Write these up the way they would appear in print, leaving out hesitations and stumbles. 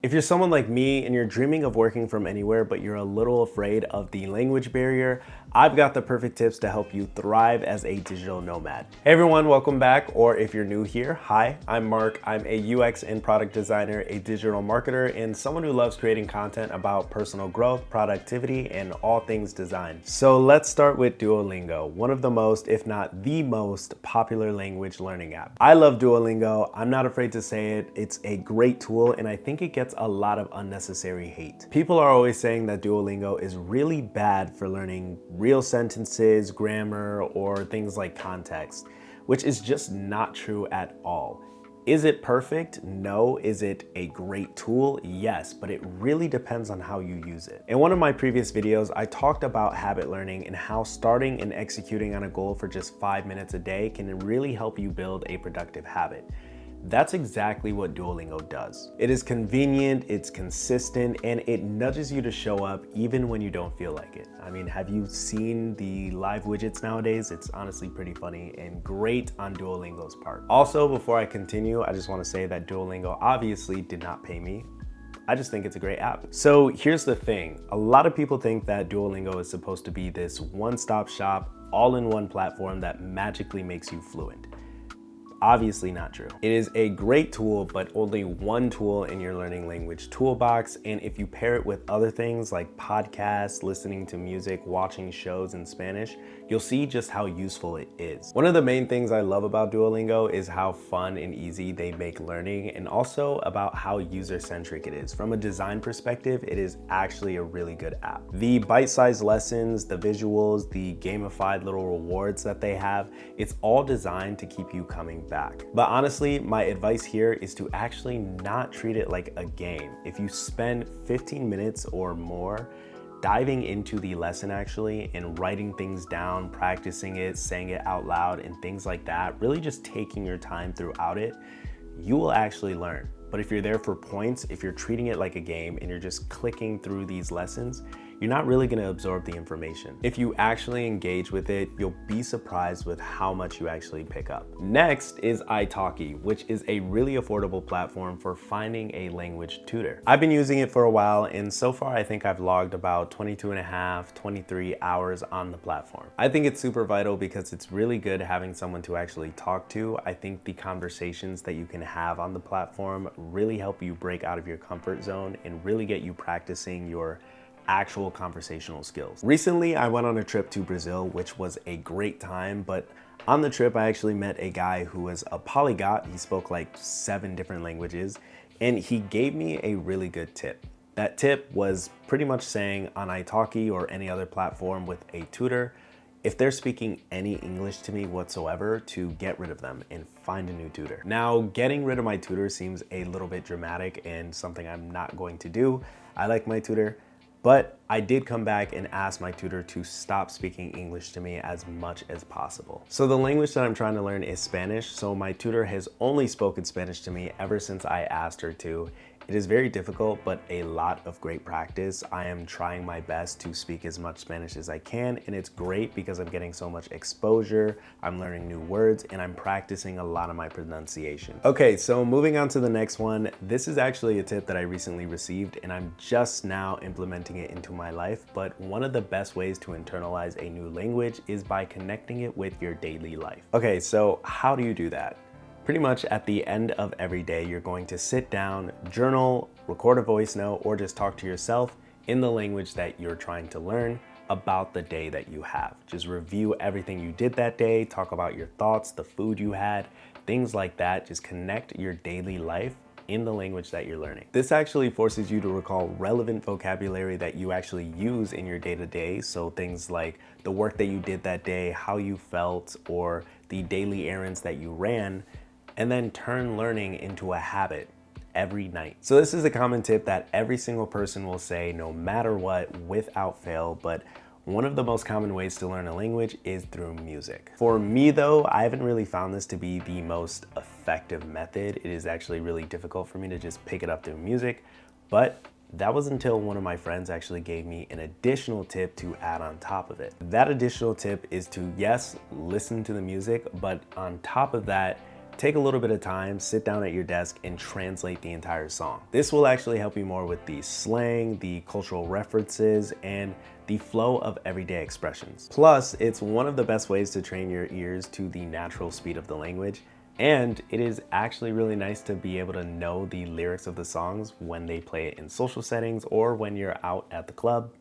If you're someone like me and you're dreaming of working from anywhere, but you're a little afraid of the language barrier, I've got the perfect tips to help you thrive as a digital nomad. Hey everyone, welcome back. Or if you're new here, hi, I'm Mark. I'm a UX and product designer, a digital marketer, and someone who loves creating content about personal growth, productivity, and all things design. So let's start with Duolingo, one of the most, if not the most popular language learning app. I love Duolingo. I'm not afraid to say it. It's a great tool, and I think it gets a lot of unnecessary hate. People are always saying that Duolingo is really bad for learning real sentences, grammar, or things like context, which is just not true at all. Is it perfect? No. Is it a great tool? Yes, but it really depends on how you use it. In one of my previous videos, I talked about habit learning and how starting and executing on a goal for just 5 minutes a day can really help you build a productive habit. That's exactly what Duolingo does. It is convenient, it's consistent, and it nudges you to show up even when you don't feel like it. I mean, have you seen the live widgets nowadays? It's honestly pretty funny and great on Duolingo's part. Also, before I continue, I just want to say that Duolingo obviously did not pay me. I just think it's a great app. So here's the thing. A lot of people think that Duolingo is supposed to be this one-stop shop, all-in-one platform that magically makes you fluent. Obviously not true. It is a great tool, but only one tool in your learning language toolbox. And if you pair it with other things like podcasts, listening to music, watching shows in Spanish, you'll see just how useful it is. One of the main things I love about Duolingo is how fun and easy they make learning, and also about how user-centric it is. From a design perspective, it is actually a really good app. The bite-sized lessons, the visuals, the gamified little rewards that they have, it's all designed to keep you coming back. But honestly, my advice here is to actually not treat it like a game. If you spend 15 minutes or more diving into the lesson actually and writing things down, practicing it, saying it out loud and things like that, really just taking your time throughout it, you will actually learn. But if you're there for points, if you're treating it like a game and you're just clicking through these lessons, you're not really gonna absorb the information. If you actually engage with it, you'll be surprised with how much you actually pick up. Next is italki, which is a really affordable platform for finding a language tutor. I've been using it for a while, and so far I think I've logged about 22 and a half, 23 hours on the platform. I think it's super vital because it's really good having someone to actually talk to. I think the conversations that you can have on the platform really help you break out of your comfort zone and really get you practicing your actual conversational skills. Recently, I went on a trip to Brazil, which was a great time, but on the trip, I actually met a guy who was a polyglot. He spoke like 7 different languages, and he gave me a really good tip. That tip was pretty much saying on italki or any other platform with a tutor, if they're speaking any English to me whatsoever, to get rid of them and find a new tutor. Now, getting rid of my tutor seems a little bit dramatic and something I'm not going to do. I like my tutor, but I did come back and ask my tutor to stop speaking English to me as much as possible. So the language that I'm trying to learn is Spanish, so my tutor has only spoken Spanish to me ever since I asked her to. It is very difficult, but a lot of great practice. I am trying my best to speak as much Spanish as I can, and it's great because I'm getting so much exposure, I'm learning new words, and I'm practicing a lot of my pronunciation. Okay, so moving on to the next one. This is actually a tip that I recently received, and I'm just now implementing it into my life, but one of the best ways to internalize a new language is by connecting it with your daily life. Okay, so how do you do that? Pretty much at the end of every day, you're going to sit down, journal, record a voice note, or just talk to yourself in the language that you're trying to learn about the day that you have. Just review everything you did that day, talk about your thoughts, the food you had, things like that. Just connect your daily life in the language that you're learning. This actually forces you to recall relevant vocabulary that you actually use in your day-to-day. So things like the work that you did that day, how you felt, or the daily errands that you ran, and then turn learning into a habit every night. So this is a common tip that every single person will say no matter what, without fail, but one of the most common ways to learn a language is through music. For me though, I haven't really found this to be the most effective method. It is actually really difficult for me to just pick it up through music, but that was until one of my friends actually gave me an additional tip to add on top of it. That additional tip is to, yes, listen to the music, but on top of that, take a little bit of time, sit down at your desk and translate the entire song. This will actually help you more with the slang, the cultural references, and the flow of everyday expressions. Plus, it's one of the best ways to train your ears to the natural speed of the language. And it is actually really nice to be able to know the lyrics of the songs when they play it in social settings or when you're out at the club.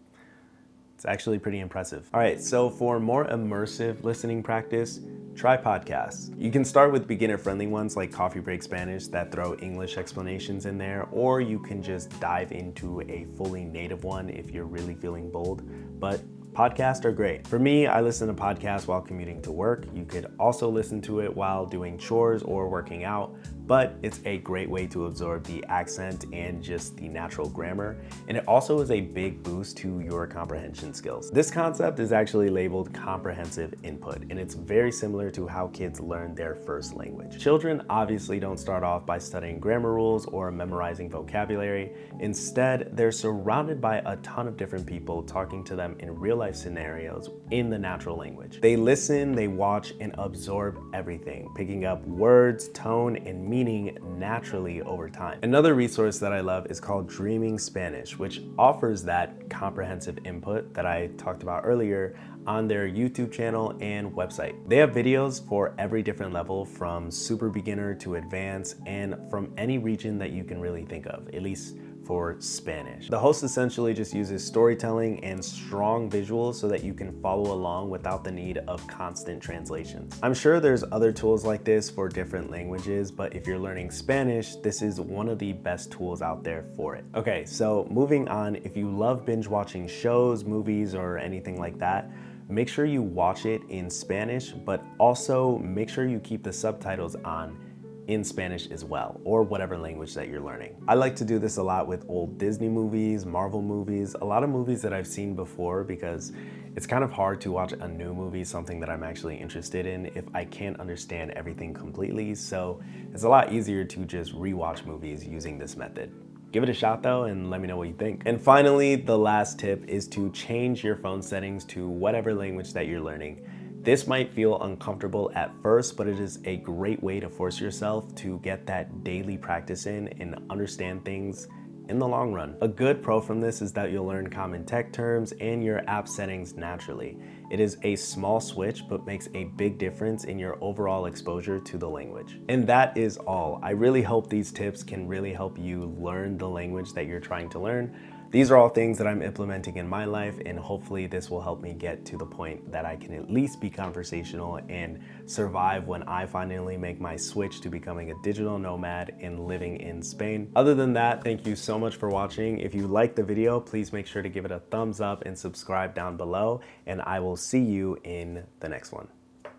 It's actually pretty impressive. All right, so for more immersive listening practice, try podcasts. You can start with beginner-friendly ones like Coffee Break Spanish that throw English explanations in there, or you can just dive into a fully native one if you're really feeling bold. But podcasts are great. For me, I listen to podcasts while commuting to work. You could also listen to it while doing chores or working out, but it's a great way to absorb the accent and just the natural grammar. And it also is a big boost to your comprehension skills. This concept is actually labeled comprehensive input, and it's very similar to how kids learn their first language. Children obviously don't start off by studying grammar rules or memorizing vocabulary. Instead, they're surrounded by a ton of different people talking to them in real life scenarios in the natural language. They listen, they watch, and absorb everything, picking up words, tone, and meaning naturally over time. Another resource that I love is called Dreaming Spanish, which offers that comprehensive input that I talked about earlier on their YouTube channel and website. They have videos for every different level, from super beginner to advanced, and from any region that you can really think of, at least for Spanish. The host essentially just uses storytelling and strong visuals so that you can follow along without the need of constant translations. I'm sure there's other tools like this for different languages, but if you're learning Spanish, this is one of the best tools out there for it. Okay, so moving on, if you love binge watching shows, movies, or anything like that, make sure you watch it in Spanish, but also make sure you keep the subtitles on in Spanish as well, or whatever language that you're learning. I like to do this a lot with old Disney movies, Marvel movies, a lot of movies that I've seen before, because it's kind of hard to watch a new movie, something that I'm actually interested in, if I can't understand everything completely. So it's a lot easier to just rewatch movies using this method. Give it a shot though, and let me know what you think. And finally, the last tip is to change your phone settings to whatever language that you're learning. This might feel uncomfortable at first, but it is a great way to force yourself to get that daily practice in and understand things in the long run. A good pro from this is that you'll learn common tech terms and your app settings naturally. It is a small switch, but makes a big difference in your overall exposure to the language. And that is all. I really hope these tips can really help you learn the language that you're trying to learn. These are all things that I'm implementing in my life, and hopefully this will help me get to the point that I can at least be conversational and survive when I finally make my switch to becoming a digital nomad and living in Spain. Other than that, thank you so much for watching. If you liked the video, please make sure to give it a thumbs up and subscribe down below, and I will see you in the next one.